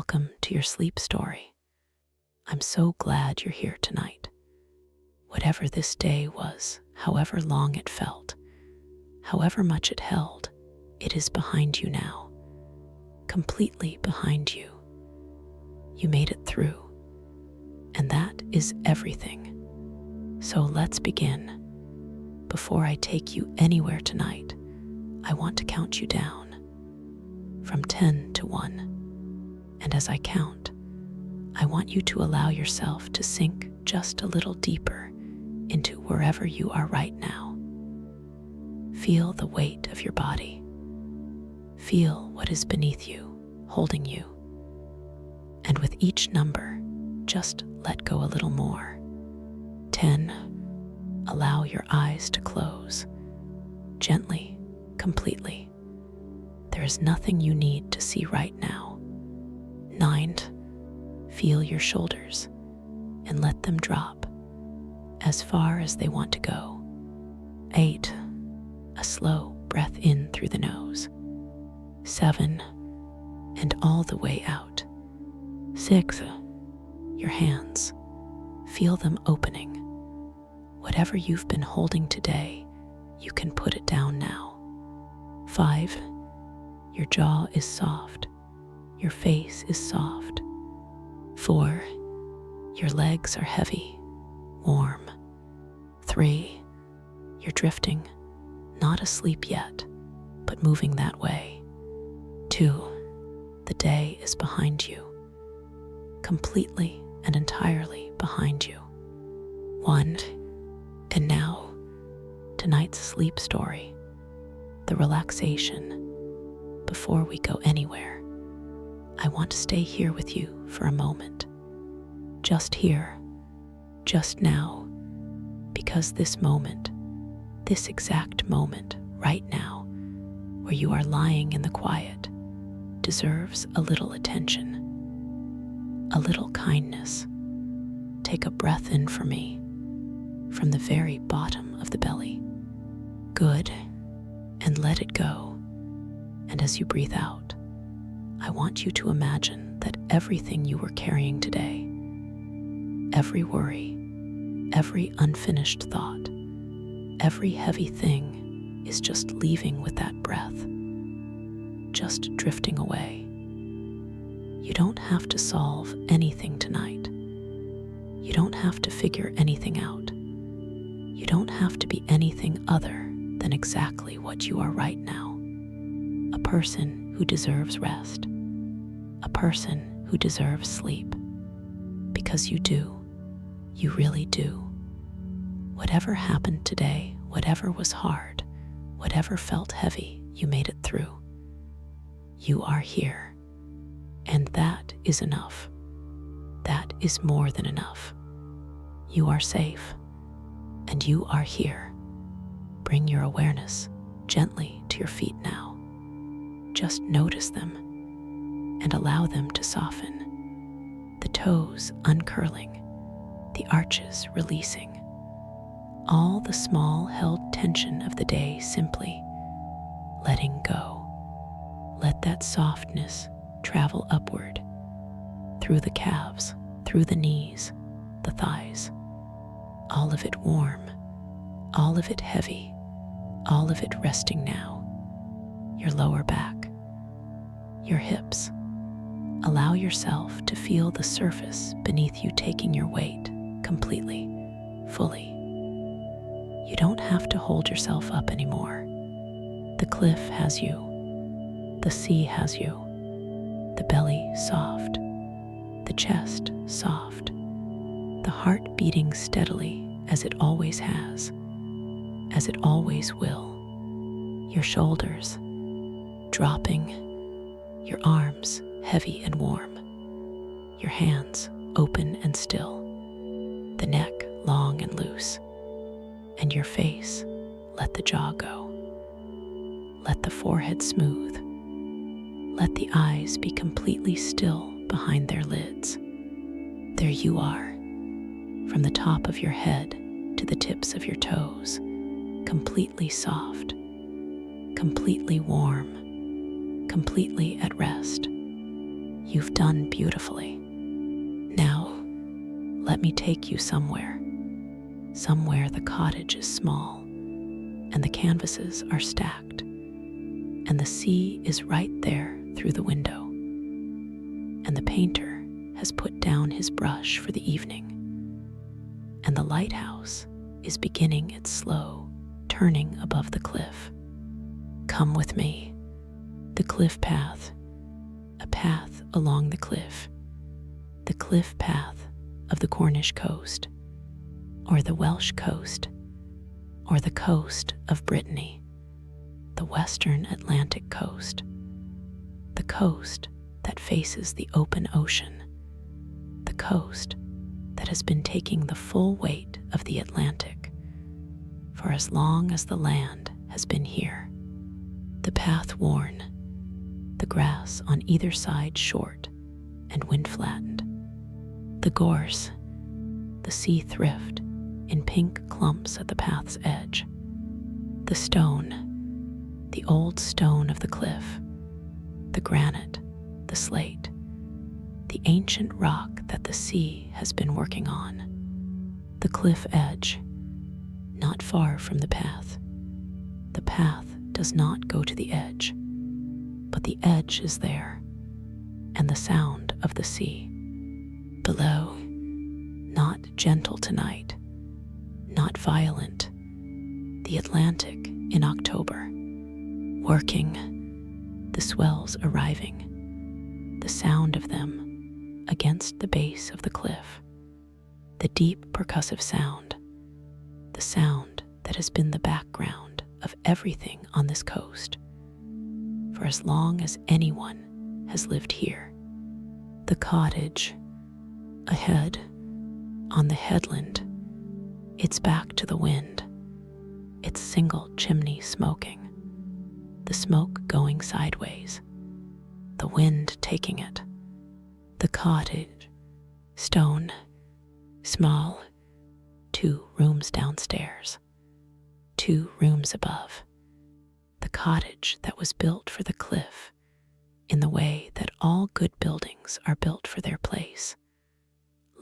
welcome to your sleep story. I'm so glad you're here tonight. Whatever this day was, however long it felt, however much it held, it is behind you now, completely behind you. You made it through, and that is everything. So let's begin. Before I take you anywhere tonight, I want to count you down from 10 to 1. And as I count, I want you to allow yourself to sink just a little deeper into wherever you are right now. Feel the weight of your body. Feel what is beneath you, holding you. And with each number, just let go a little more. 10. Allow your eyes to close. Gently, completely. There is nothing you need to see right now. 9. Feel your shoulders and let them drop as far as they want to go. 8. A slow breath in through the nose. 7. And all the way out. 6. Your hands. Feel them opening. Whatever you've been holding today, you can put it down now. 5. Your jaw is soft. Your face is soft. 4. Your legs are heavy, warm. 3. You're drifting, not asleep yet, but moving that way. 2. The day is behind you, completely and entirely behind you. 1. And now, tonight's sleep story, the relaxation. Before we go anywhere, I want to stay here with you for a moment. Just here, just now, because this moment, this exact moment right now, where you are lying in the quiet, deserves a little attention, a little kindness. Take a breath in for me, from the very bottom of the belly. Good, and let it go. And as you breathe out, I want you to imagine that everything you were carrying today, every worry, every unfinished thought, every heavy thing is just leaving with that breath, just drifting away. You don't have to solve anything tonight. You don't have to figure anything out. You don't have to be anything other than exactly what you are right now. A person who deserves rest. A person who deserves sleep. Because you do. You really do. Whatever happened today, whatever was hard, whatever felt heavy, you made it through. You are here. And that is enough. That is more than enough. You are safe. And you are here. Bring your awareness gently to your feet now. Just notice them and allow them to soften. The toes uncurling, the arches releasing. All the small held tension of the day simply letting go. Let that softness travel upward, through the calves, through the knees, the thighs. All of it warm, all of it heavy, all of it resting now. Your lower back, your hips. Allow yourself to feel the surface beneath you taking your weight completely, fully. You don't have to hold yourself up anymore. The cliff has you. The sea has you. The belly soft. The chest soft. The heart beating steadily as it always has, as it always will. Your shoulders dropping, your arms heavy and warm, your hands open and still, the neck long and loose, and your face, let the jaw go. Let the forehead smooth. Let the eyes be completely still behind their lids. There you are, from the top of your head to the tips of your toes, completely soft, completely warm, completely at rest. You've done beautifully. Now, let me take you somewhere. Somewhere the cottage is small, and the canvases are stacked, and the sea is right there through the window, and the painter has put down his brush for the evening, and the lighthouse is beginning its slow turning above the cliff. Come with me. The cliff path, a path along the cliff path of the Cornish coast, or the Welsh coast, or the coast of Brittany, the western Atlantic coast, the coast that faces the open ocean, the coast that has been taking the full weight of the Atlantic for as long as the land has been here. The path worn, the grass on either side short and wind-flattened, the gorse, the sea thrift in pink clumps at the path's edge, the stone, the old stone of the cliff, the granite, the slate, the ancient rock that the sea has been working on, the cliff edge, not far from the path. The path does not go to the edge, but the edge is there, and the sound of the sea. Below, not gentle tonight, not violent, the Atlantic in October, working, the swells arriving, the sound of them against the base of the cliff, the deep percussive sound, the sound that has been the background of everything on this coast for as long as anyone has lived here. The cottage, ahead, on the headland, its back to the wind, its single chimney smoking, the smoke going sideways, the wind taking it. The cottage, stone, small, 2 rooms downstairs, 2 rooms above. The cottage that was built for the cliff in the way that all good buildings are built for their place.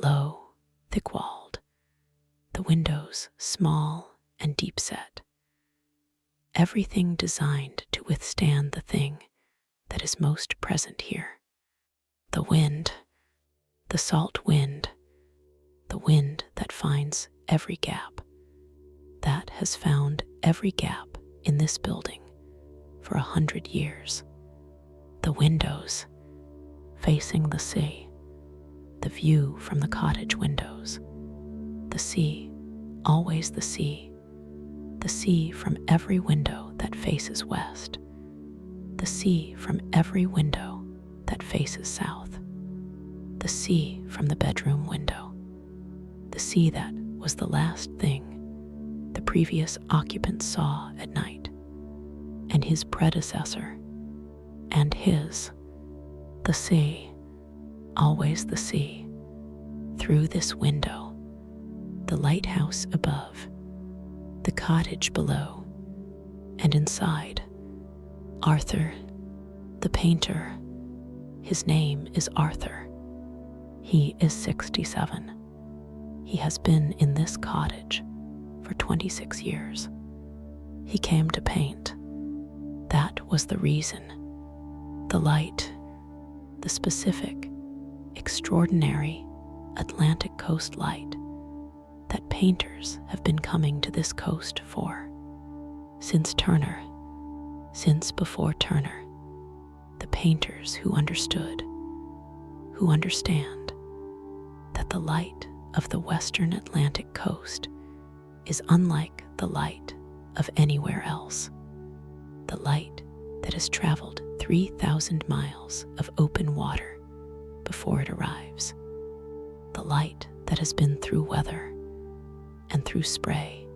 Low, thick-walled, the windows small and deep-set. Everything designed to withstand the thing that is most present here. The wind, the salt wind, the wind that finds every gap, that has found every gap in this building for 100 years. The windows facing the sea, the view from the cottage windows, the sea, always the sea from every window that faces west, the sea from every window that faces south, the sea from the bedroom window, the sea that was the last thing the previous occupant saw at night, and his predecessor, and his, the sea, always the sea, through this window, the lighthouse above, the cottage below, and inside, Arthur, the painter. His name is Arthur. He is 67. He has been in this cottage for 26 years. He came to paint. That was the reason. The light, the specific, extraordinary Atlantic coast light that painters have been coming to this coast for since Turner, since before Turner. The painters who understood, who understand that the light of the western Atlantic coast is unlike the light of anywhere else. The light that has traveled 3,000 miles of open water before it arrives. The light that has been through weather and through spray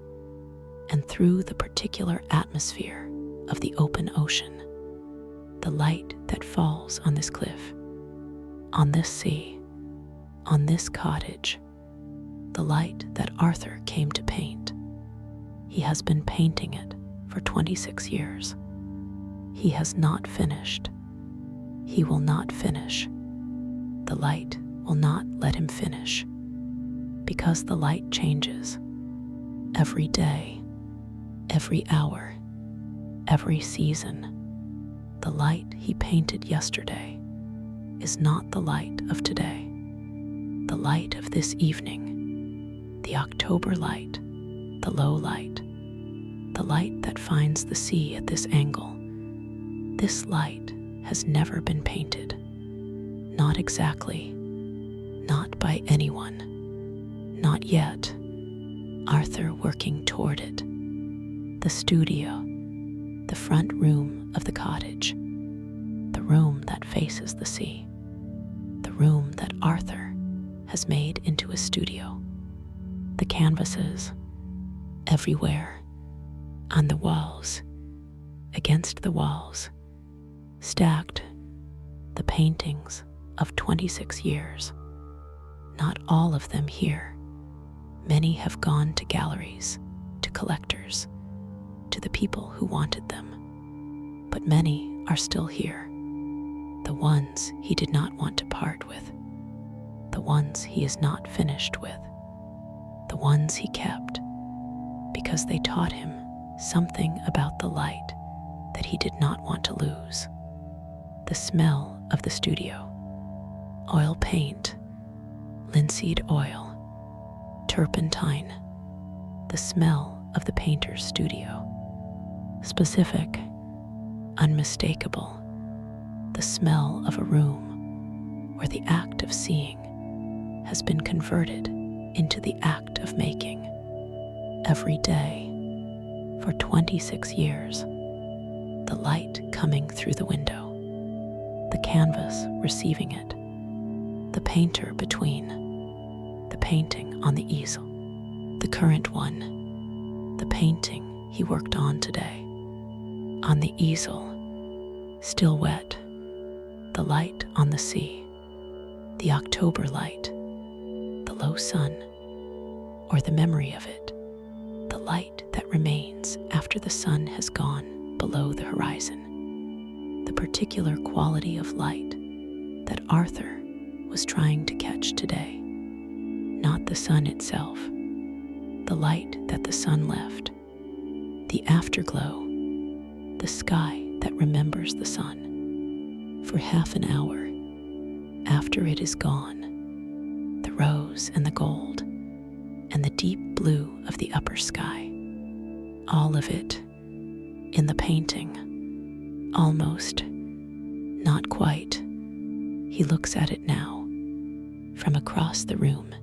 and through the particular atmosphere of the open ocean. The light that falls on this cliff, on this sea, on this cottage. The light that Arthur came to paint. He has been painting it for 26 years. He has not finished. He will not finish. The light will not let him finish, because the light changes every day, every hour, every season. The light he painted yesterday is not the light of today. The light of this evening, the October light, the low light, the light that finds the sea at this angle. This light has never been painted. Not exactly. Not by anyone. Not yet. Arthur working toward it. The studio, the front room of the cottage, the room that faces the sea, the room that Arthur has made into a studio. The canvases, everywhere, on the walls, against the walls, stacked, the paintings of 26 years. Not all of them here. Many have gone to galleries, to collectors, to the people who wanted them. But many are still here. The ones he did not want to part with. The ones he is not finished with. The ones he kept, because they taught him something about the light that he did not want to lose. The smell of the studio. Oil paint, linseed oil, turpentine. The smell of the painter's studio. Specific, unmistakable. The smell of a room where the act of seeing has been converted into the act of making. Every day, for 26 years, the light coming through the window, the canvas receiving it, the painter between, the painting on the easel, the current one, the painting he worked on today. On the easel, still wet, the light on the sea, the October light, the low sun, or the memory of it, the light that remains after the sun has gone below the horizon, the particular quality of light that Arthur was trying to catch today. Not the sun itself, the light that the sun left, the afterglow, the sky that remembers the sun. For half an hour after it is gone, the rose and the gold and the deep blue of the upper sky, all of it in the painting, almost, not quite. He looks at it now, from across the room,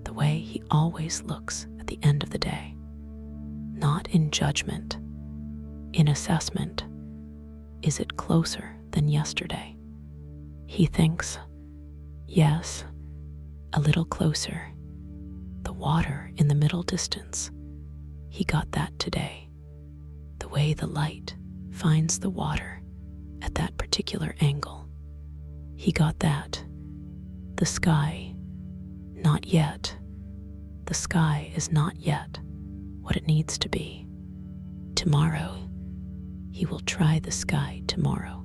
the way he always looks at the end of the day. Not in judgment, in assessment. Is it closer than yesterday? He thinks, yes, a little closer. The water in the middle distance, he got that today. The way the light finds the water at that particular angle, he got that. The sky, not yet. The sky is not yet what it needs to be. Tomorrow, he will try the sky tomorrow.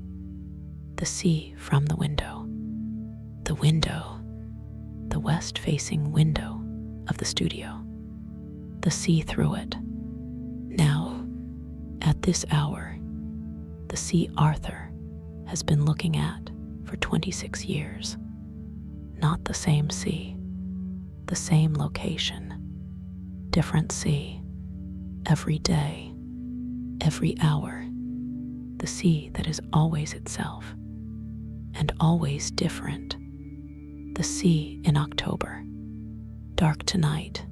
The sea from the window. The window, the west-facing window of the studio. The sea through it. Now, at this hour, the sea Arthur has been looking at for 26 years. Not the same sea, the same location, different sea, every day, every hour, the sea that is always itself and always different, the sea in October, dark tonight,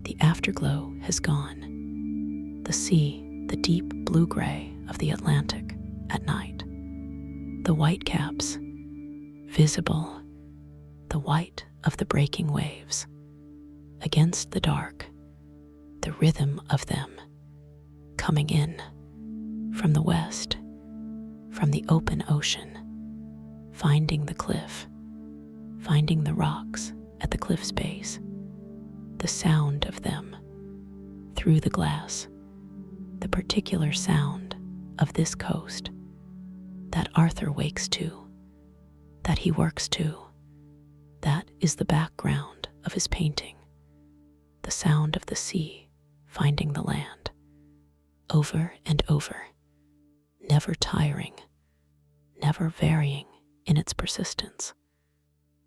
the afterglow has gone, the sea, the deep blue-gray of the Atlantic at night, the whitecaps, visible, the white of the breaking waves, against the dark, the rhythm of them, coming in, from the west, from the open ocean, finding the cliff, finding the rocks at the cliff's base, the sound of them, through the glass, the particular sound of this coast that Arthur wakes to, that he works to. That is the background of his painting, the sound of the sea finding the land, over and over, never tiring, never varying in its persistence,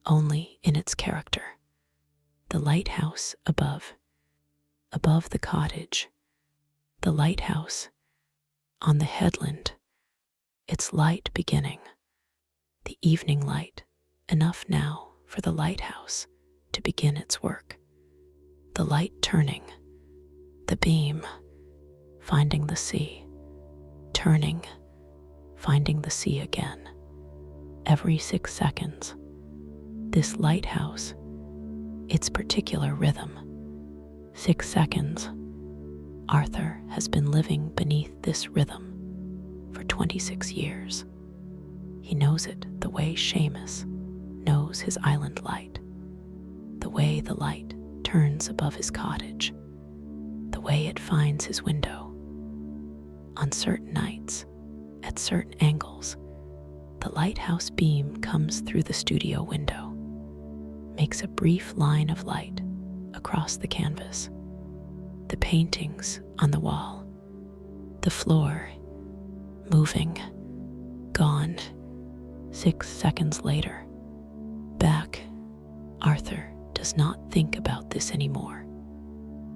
only in its character. The lighthouse above the cottage, the lighthouse on the headland, its light beginning, the evening light, enough now for the lighthouse to begin its work. The light turning, the beam finding the sea, turning, finding the sea again. Every 6 seconds, this lighthouse, its particular rhythm. 6 seconds, Arthur has been living beneath this rhythm for 26 years. He knows it the way Seamus knows his island light, the way the light turns above his cottage, the way it finds his window. On certain nights, at certain angles, the lighthouse beam comes through the studio window, makes a brief line of light across the canvas, the paintings on the wall, the floor, moving, gone. 6 seconds later, back. Arthur does not think about this anymore.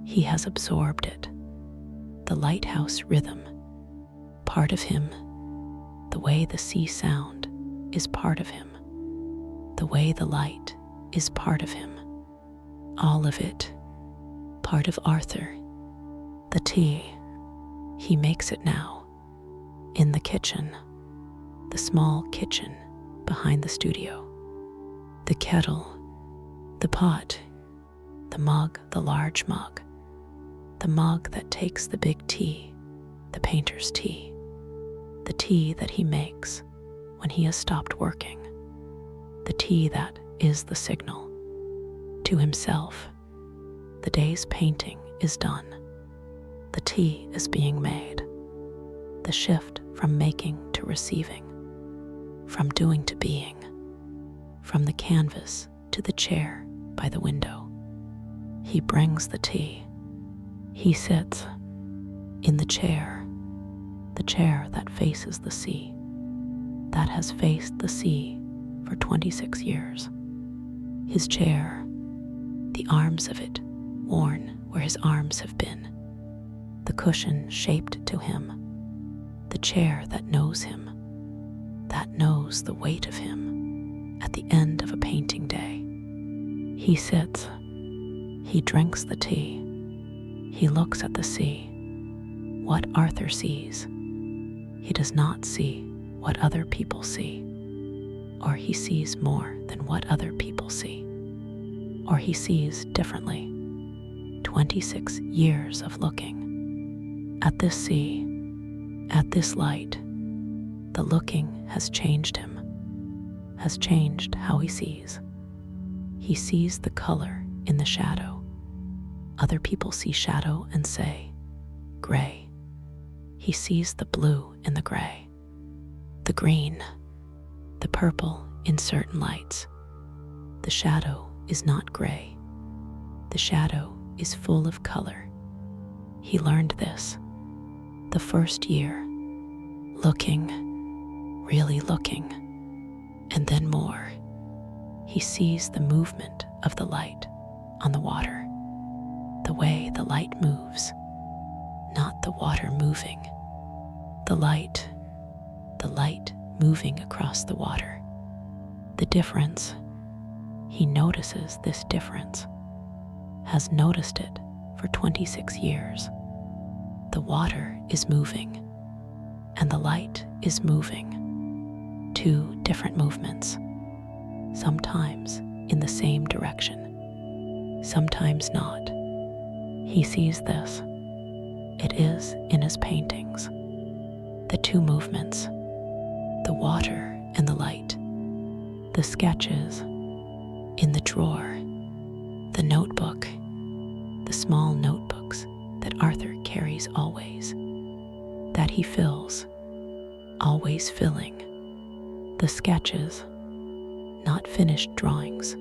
He has absorbed it. The lighthouse rhythm, part of him. The way the sea sound is part of him. The way the light is part of him. All of it, part of Arthur. The tea, he makes it now, in the kitchen, the small kitchen behind the studio. The kettle, the pot, the mug, the large mug, the mug that takes the big tea, the painter's tea, the tea that he makes when he has stopped working, the tea that is the signal to himself. The day's painting is done. The tea is being made. The shift from making to receiving, from doing to being, from the canvas to the chair by the window. He brings the tea. He sits in the chair that faces the sea, that has faced the sea for 26 years. His chair, the arms of it worn where his arms have been, the cushion shaped to him, the chair that knows him, that knows the weight of him at the end of a painting day. He sits, he drinks the tea, he looks at the sea. What Arthur sees, he does not see what other people see, or he sees more than what other people see, or he sees differently. 26 years of looking at this sea, at this light. The looking has changed him, has changed how he sees. He sees the color in the shadow. Other people see shadow and say, gray. He sees the blue in the gray, the green, the purple in certain lights. The shadow is not gray. The shadow is full of color. He learned this the first year, looking, really looking, and then more. He sees the movement of the light on the water, the way the light moves, not the water moving, the light moving across the water. The difference, he notices this difference, has noticed it for 26 years. The water is moving, and the light is moving. Two different movements, sometimes in the same direction, sometimes not. He sees this. It is in his paintings. The two movements, the water and the light, the sketches in the drawer, the notebook, the small notebooks that Arthur carries always, that he fills, always filling, the sketches, not finished drawings,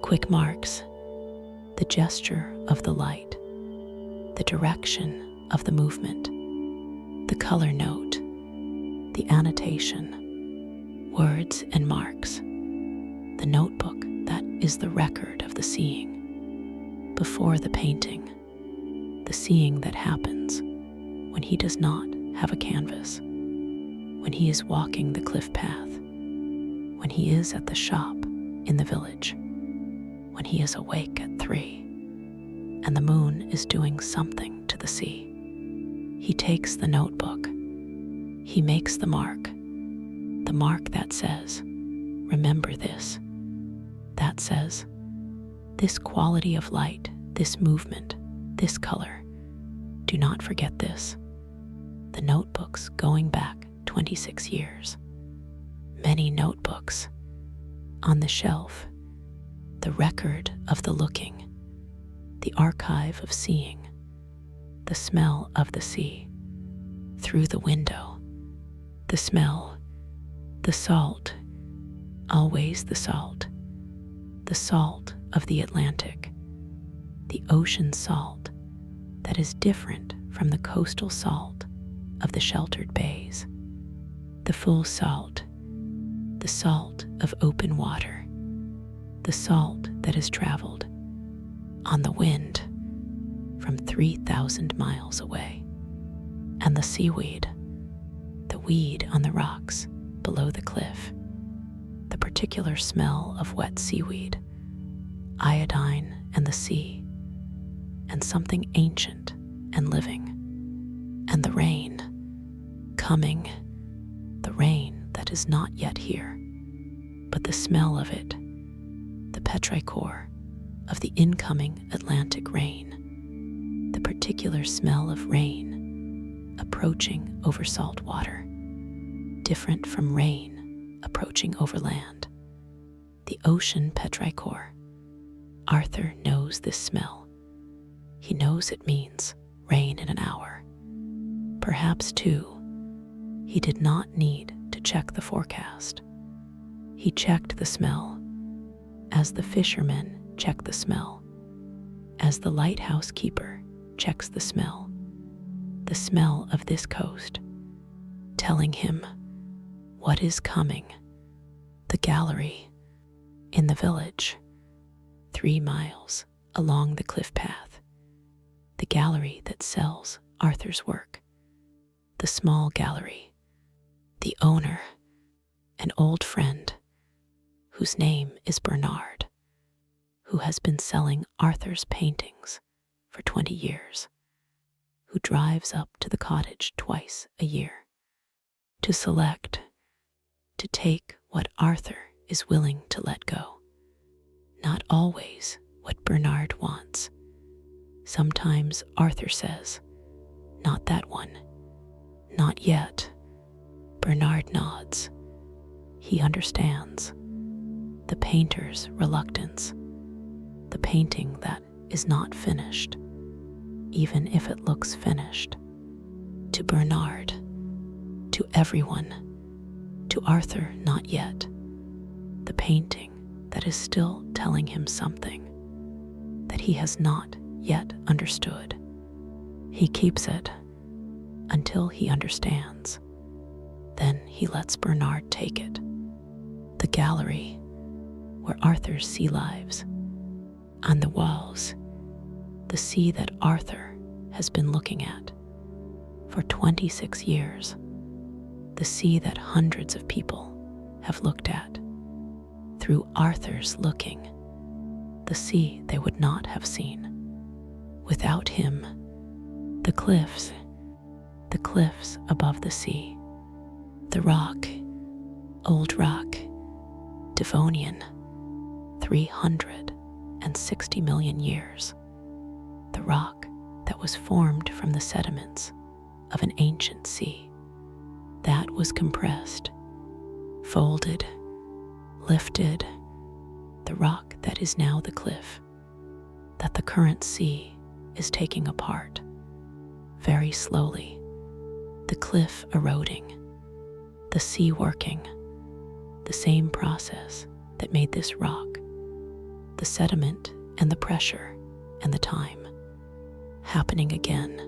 quick marks, the gesture of the light, the direction of the movement, the color note, the annotation, words and marks, the notebook that is the record of the seeing. Before the painting, the seeing that happens when he does not have a canvas, when he is walking the cliff path, when he is at the shop in the village, when he is awake at 3, and the moon is doing something to the sea. He takes the notebook. He makes the mark that says, remember this, that says, this quality of light, this movement, this color, do not forget this. The notebooks going back 26 years. Many notebooks on the shelf, the record of the looking, the archive of seeing, the smell of the sea through the window, the smell, the salt, always the salt of the Atlantic, the ocean salt that is different from the coastal salt of the sheltered bays, the full salt, the salt of open water, the salt that has traveled on the wind from 3,000 miles away, and the seaweed, the weed on the rocks below the cliff, the particular smell of wet seaweed, iodine and the sea, and something ancient and living, and the rain coming, the rain that is not yet here, but the smell of it, the petrichor of the incoming Atlantic rain, the particular smell of rain approaching over salt water, different from rain approaching over land, the ocean petrichor. Arthur knows this smell. He knows it means rain in an hour. Perhaps, too, he did not need to check the forecast. He checked the smell, as the fishermen check the smell, as the lighthouse keeper checks the smell of this coast, telling him what is coming. The gallery in the village, 3 miles along the cliff path, the gallery that sells Arthur's work, the small gallery, the owner, an old friend whose name is Bernard, who has been selling Arthur's paintings for 20 years, who drives up to the cottage twice a year to select, to take what Arthur is willing to let go. Not always what Bernard wants. Sometimes Arthur says, not that one, not yet. Bernard nods. He understands the painter's reluctance, the painting that is not finished, even if it looks finished. To Bernard, to everyone, to Arthur not yet, the painting that is still telling him something that he has not yet understood. He keeps it until he understands. Then he lets Bernard take it. The gallery where Arthur's sea lives. On the walls, the sea that Arthur has been looking at for 26 years. The sea that hundreds of people have looked at. Through Arthur's looking, the sea they would not have seen. Without him, the cliffs above the sea, the rock, old rock, Devonian, 360 million years, the rock that was formed from the sediments of an ancient sea, that was compressed, folded, lifted, the rock that is now the cliff, that the current sea is taking apart, very slowly, the cliff eroding, the sea working, the same process that made this rock, the sediment and the pressure and the time, happening again,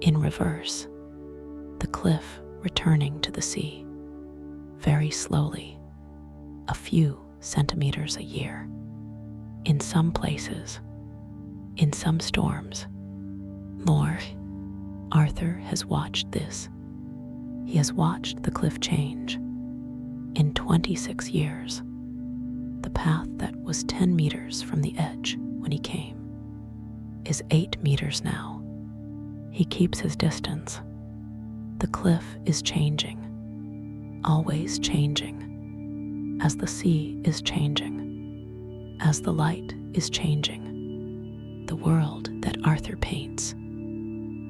in reverse, the cliff returning to the sea, very slowly, a few centimeters a year. In some places, in some storms, more. Arthur has watched this. He has watched the cliff change. In 26 years, the path that was 10 meters from the edge when he came is 8 meters now. He keeps his distance. The cliff is changing, always changing, as the sea is changing, as the light is changing. The world that Arthur paints,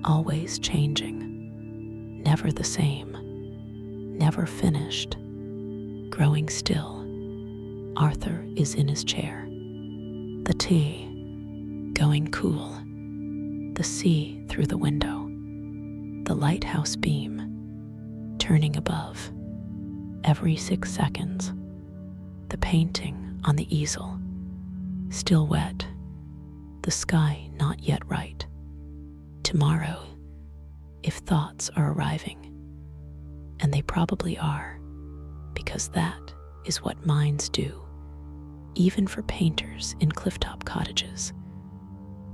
always changing, never the same, never finished, growing still. Arthur is in his chair. The tea, going cool. The sea through the window. The lighthouse beam, turning above. Every 6 seconds. The painting on the easel, still wet. The sky not yet right. Tomorrow, if thoughts are arriving, and they probably are, because that is what minds do, even for painters in clifftop cottages.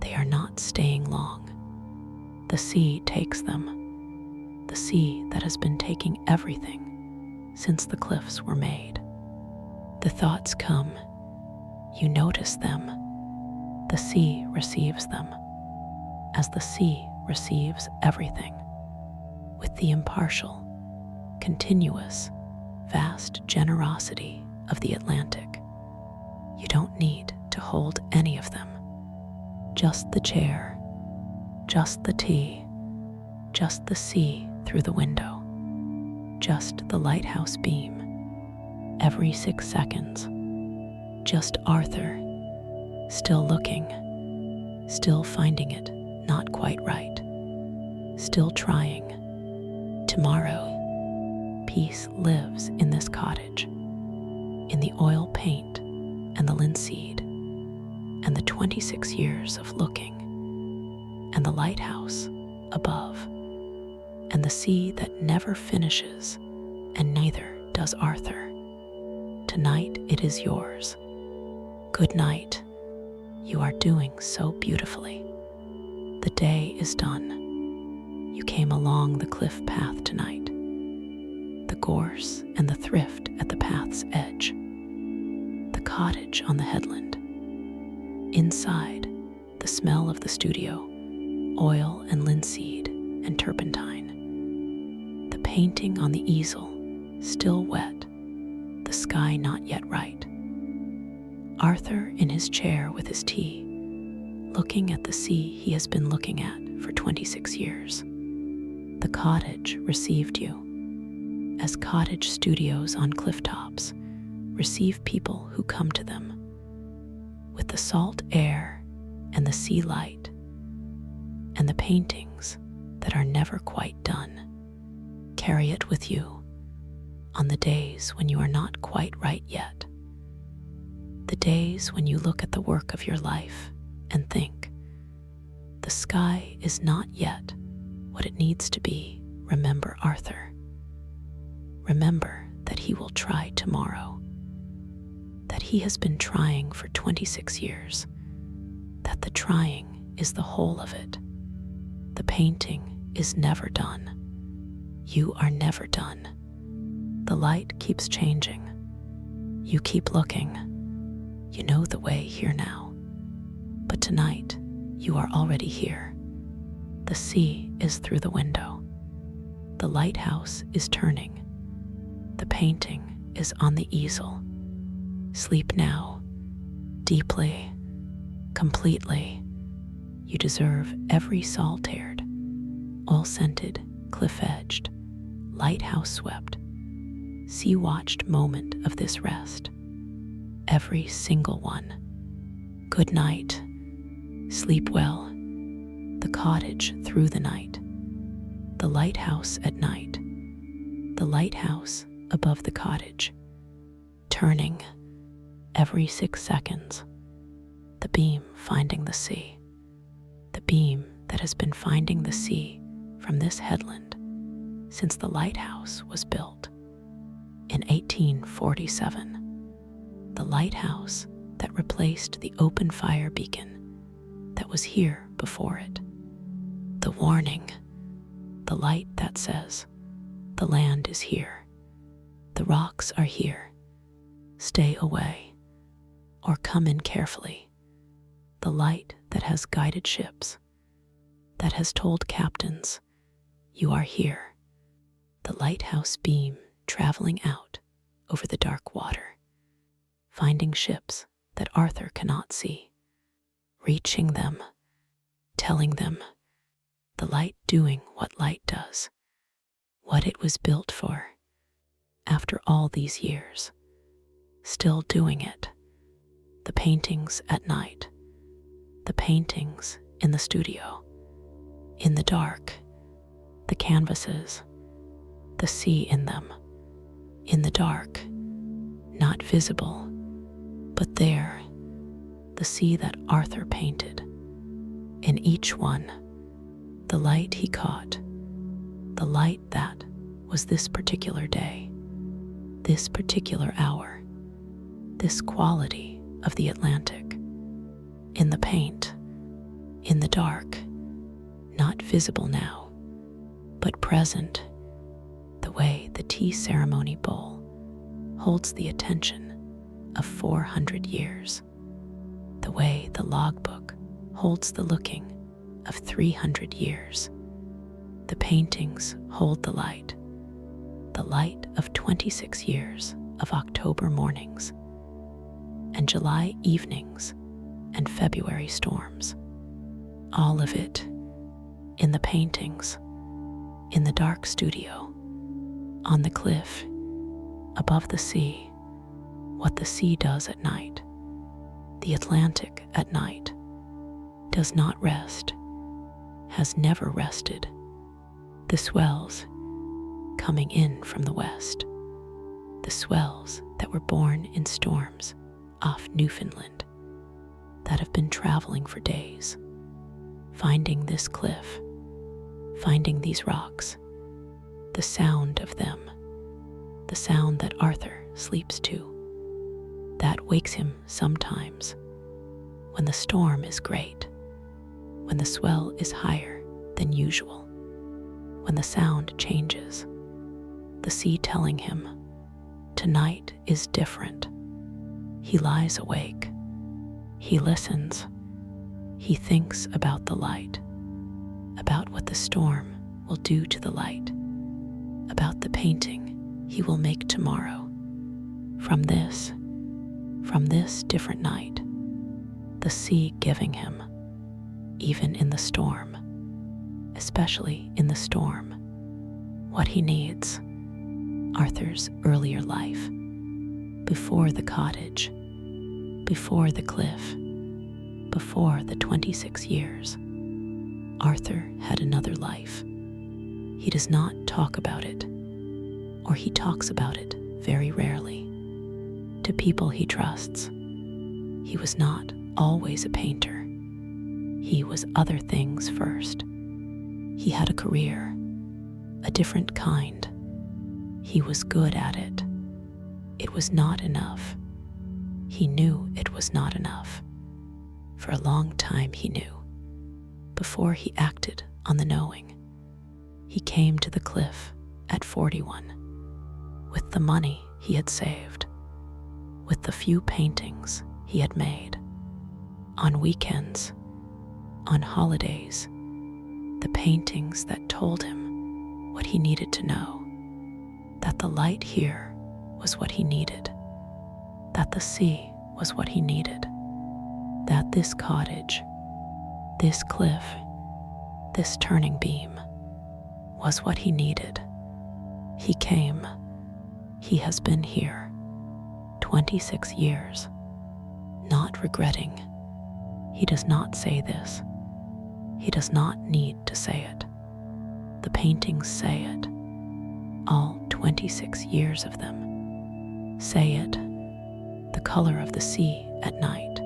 They are not staying long. The sea takes them, the sea that has been taking everything since the cliffs were made. The thoughts come, you notice them, the sea receives them, as the sea receives everything, with the impartial, continuous, vast generosity of the Atlantic. You don't need to hold any of them. Just the chair, just the tea, just the sea through the window, just the lighthouse beam, every 6 seconds, just Arthur, still looking, still finding it not quite right, still trying. Tomorrow, peace lives in this cottage, in the oil paint and the linseed, and the 26 years of looking, and the lighthouse above, and the sea that never finishes, and neither does Arthur. Tonight it is yours. Good night. You are doing so beautifully. The day is done. You came along the cliff path tonight. The gorse and the thrift at the path's edge. The cottage on the headland. Inside, the smell of the studio, oil and linseed and turpentine. The painting on the easel, still wet, the sky not yet right. Arthur in his chair with his tea, looking at the sea he has been looking at for 26 years. The cottage received you, as cottage studios on clifftops receive people who come to them, with the salt air and the sea light, and the paintings that are never quite done. Carry it with you on the days when you are not quite right yet. The days when you look at the work of your life and think, the sky is not yet what it needs to be. Remember Arthur. Remember that he will try tomorrow, that he has been trying for 26 years, that the trying is the whole of it. The painting is never done. You are never done. The light keeps changing. You keep looking. You know the way here now. But tonight, you are already here. The sea is through the window. The lighthouse is turning. The painting is on the easel. Sleep now, deeply, completely. You deserve every salt-aired, oil-scented, cliff-edged, lighthouse-swept, sea-watched moment of this rest. Every single one. Good night. Sleep well. The cottage through the night. The lighthouse at night. The lighthouse above the cottage. Turning, every 6 seconds, the beam finding the sea, the beam that has been finding the sea from this headland since the lighthouse was built in 1847, the lighthouse that replaced the open fire beacon that was here before it, the warning, the light that says, the land is here, the rocks are here, stay away, or come in carefully, the light that has guided ships, that has told captains, you are here, the lighthouse beam traveling out over the dark water, finding ships that Arthur cannot see, reaching them, telling them, the light doing what light does, what it was built for, after all these years, still doing it, the paintings at night, the paintings in the studio, in the dark, the canvases, the sea in them, in the dark, not visible, but there, the sea that Arthur painted. In each one, the light he caught, the light that was this particular day, this particular hour, this quality of the Atlantic, in the paint, in the dark, not visible now, but present, the way the tea ceremony bowl holds the attention of 400 years, the way the logbook holds the looking of 300 years. The paintings hold the light of 26 years of October mornings and July evenings and February storms. All of it in the paintings, in the dark studio, on the cliff, above the sea, what the sea does at night. The Atlantic at night does not rest, has never rested. The swells coming in from the west, the swells that were born in storms off Newfoundland, that have been traveling for days, finding this cliff, finding these rocks, the sound of them, the sound that Arthur sleeps to, that wakes him sometimes when the storm is great, when the swell is higher than usual, when the sound changes, the sea telling him, tonight is different. He lies awake, he listens, he thinks about the light, about what the storm will do to the light, about the painting he will make tomorrow. From this different night, the sea giving him, even in the storm, especially in the storm, what he needs, Arthur's earlier life, before the cottage, before the cliff, before the 26 years. Arthur had another life. He does not talk about it, or he talks about it very rarely. To people he trusts, he was not always a painter. He was other things first. He had a career, a different kind. He was good at it. It was not enough. He knew it was not enough. For a long time he knew. Before he acted on the knowing, he came to the cliff at 41, with the money he had saved, with the few paintings he had made. On weekends, on holidays, the paintings that told him what he needed to know, that the light here was what he needed, that the sea was what he needed, that this cottage, this cliff, this turning beam was what he needed. He came. He has been here 26 years, not regretting. He does not say this. He does not need to say it. The paintings say it. All 26 years of them say it. the color of the sea at night.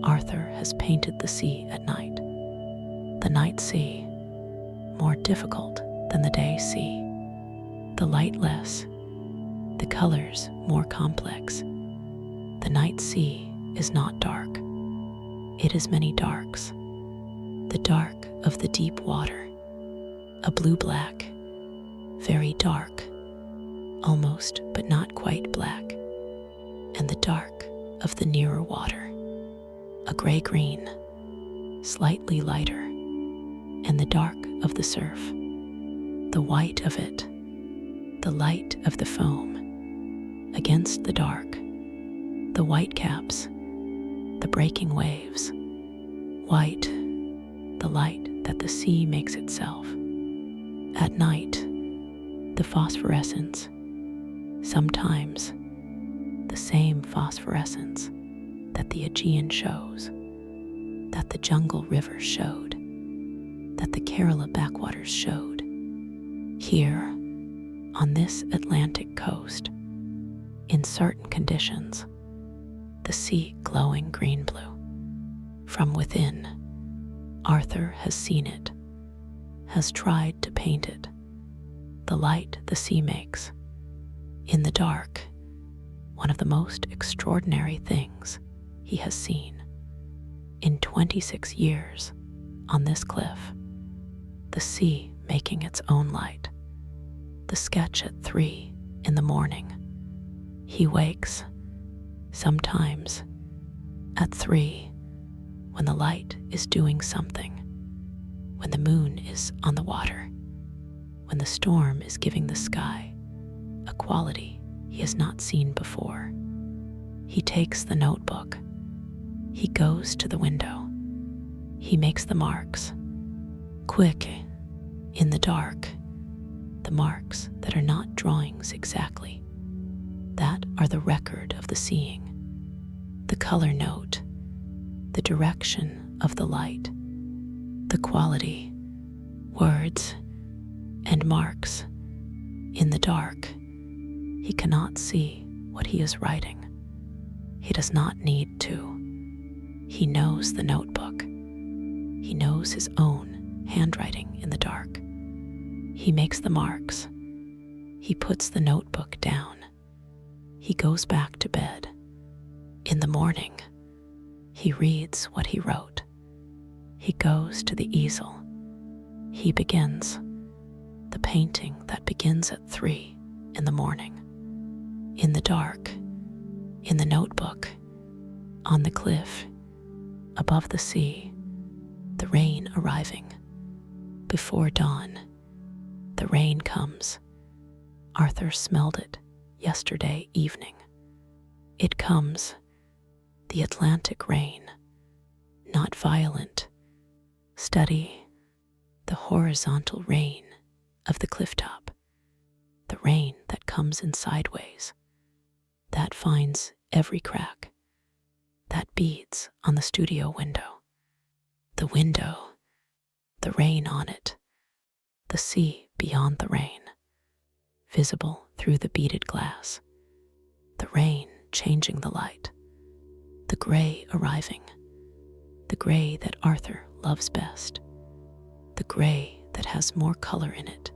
Arthur has painted the sea at night. The night sea, more difficult than the day sea. The light less, the colors more complex. The night sea is not dark. It is many darks. The dark of the deep water, a blue-black, very dark, almost but not quite black, and the dark of the nearer water, a gray-green, slightly lighter, and the dark of the surf, the white of it, the light of the foam, against the dark, the white caps, the breaking waves, white, the light that the sea makes itself. At night, the phosphorescence, sometimes the same phosphorescence that the Aegean shows, that the jungle rivers showed, that the Kerala backwaters showed. Here, on this Atlantic coast, in certain conditions, the sea glowing green-blue. From within, Arthur has seen it, has tried to paint it, the light the sea makes. In the dark, one of the most extraordinary things he has seen. In 26 years, on this cliff, the sea making its own light. The sketch at 3 in the morning. He wakes, sometimes, at 3, when the light is doing something, when the moon is on the water, when the storm is giving the sky a quality he has not seen before. He takes the notebook. He goes to the window. He makes the marks. Quick, in the dark, the marks that are not drawings exactly, that are the record of the seeing, the color note, the direction of the light, the quality, words, and marks. In the dark, he cannot see what he is writing. He does not need to. He knows the notebook. He knows his own handwriting in the dark. He makes the marks. He puts the notebook down. He goes back to bed. In the morning, he reads what he wrote. He goes to the easel. He begins the painting that begins at 3 in the morning. In the dark, in the notebook, on the cliff, above the sea, the rain arriving. Before dawn, the rain comes. Arthur smelled it yesterday evening. It comes, the Atlantic rain, not violent, steady, the horizontal rain of the clifftop, the rain that comes in sideways, that finds every crack, that beads on the studio window, the rain on it, the sea beyond the rain, visible through the beaded glass, the rain changing the light, the gray arriving, the gray that Arthur loves best, the gray that has more color in it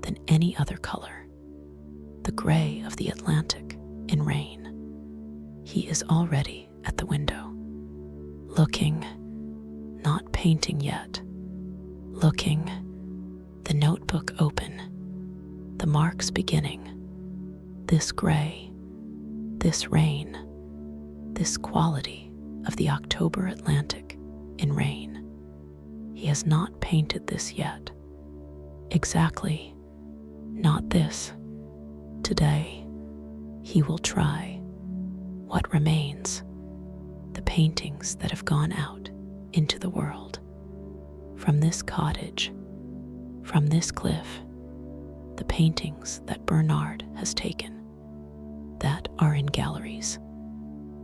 than any other color, the gray of the Atlantic in rain. He is already at the window, looking, not painting yet, looking, the notebook open, the marks beginning, this gray, this rain, this quality of the October Atlantic in rain. He has not painted this yet. Exactly, not this. Today, he will try. What remains? The paintings that have gone out into the world. From this cottage, from this cliff, the paintings that Bernard has taken, that are in galleries,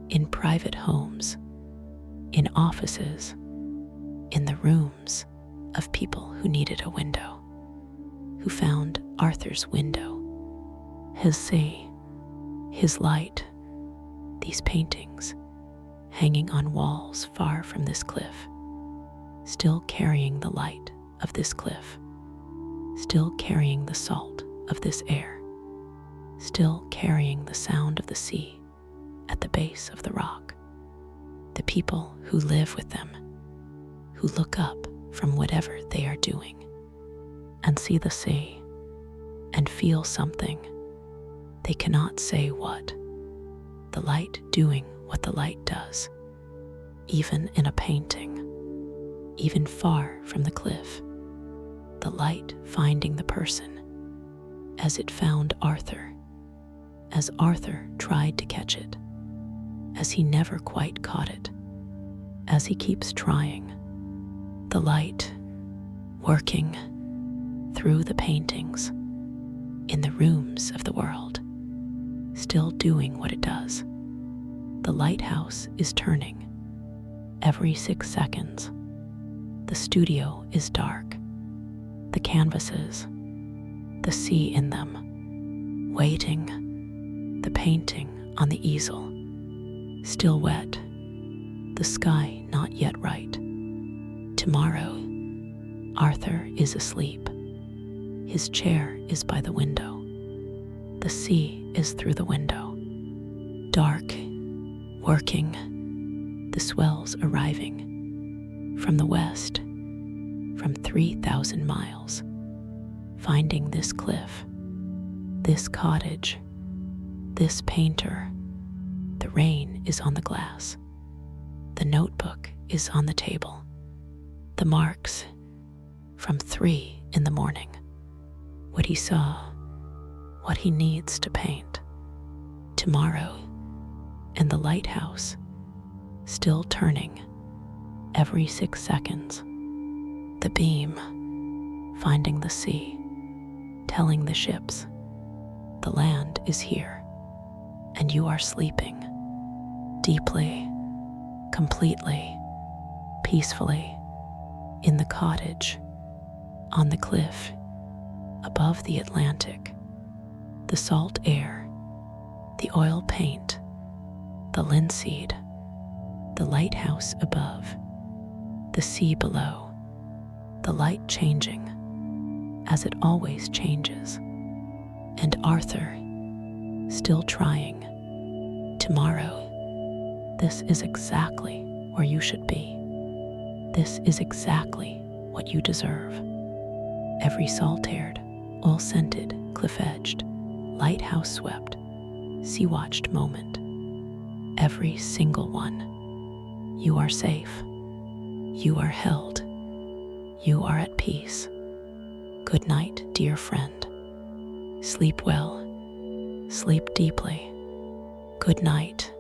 in private homes, in offices, in the rooms of people who needed a window, who found Arthur's window, his sea, his light, These paintings, hanging on walls far from this cliff, still carrying the light of this cliff, still carrying the salt of this air, still carrying the sound of the sea at the base of the rock. The people who live with them, who look up from whatever they are doing and see the sea and feel something, they cannot say what. The light doing what the light does, even in a painting, even far from the cliff. The light finding the person as it found Arthur, as Arthur tried to catch it, as he never quite caught it, as he keeps trying. The light working through the paintings in the rooms of the world, still doing what it does. The lighthouse is turning every 6 seconds. The studio is dark. The canvases, the sea in them, waiting. The painting on the easel, still wet. The sky not yet right. Tomorrow, Arthur is asleep. His chair is by the window. The sea is through the window. Dark, working, the swells arriving from the west, from 3,000 miles, finding this cliff, this cottage, this painter. The rain is on the glass. The notebook is on the table. The marks from 3 in the morning. What he saw, what he needs to paint. Tomorrow, and the lighthouse, still turning every 6 seconds. The beam, finding the sea, telling the ships, the land is here, and you are sleeping, deeply, completely, peacefully, in the cottage, on the cliff, above the Atlantic, the salt air, the oil paint, the linseed, the lighthouse above, the sea below, the light changing, as it always changes, and Arthur still trying. Tomorrow, this is exactly where you should be. This is exactly what you deserve. Every salt-haired, oil-scented, cliff-edged, lighthouse-swept, sea-watched moment. Every single one. You are safe. You are held. You are at peace. Good night, dear friend. Sleep well. Sleep deeply. Good night.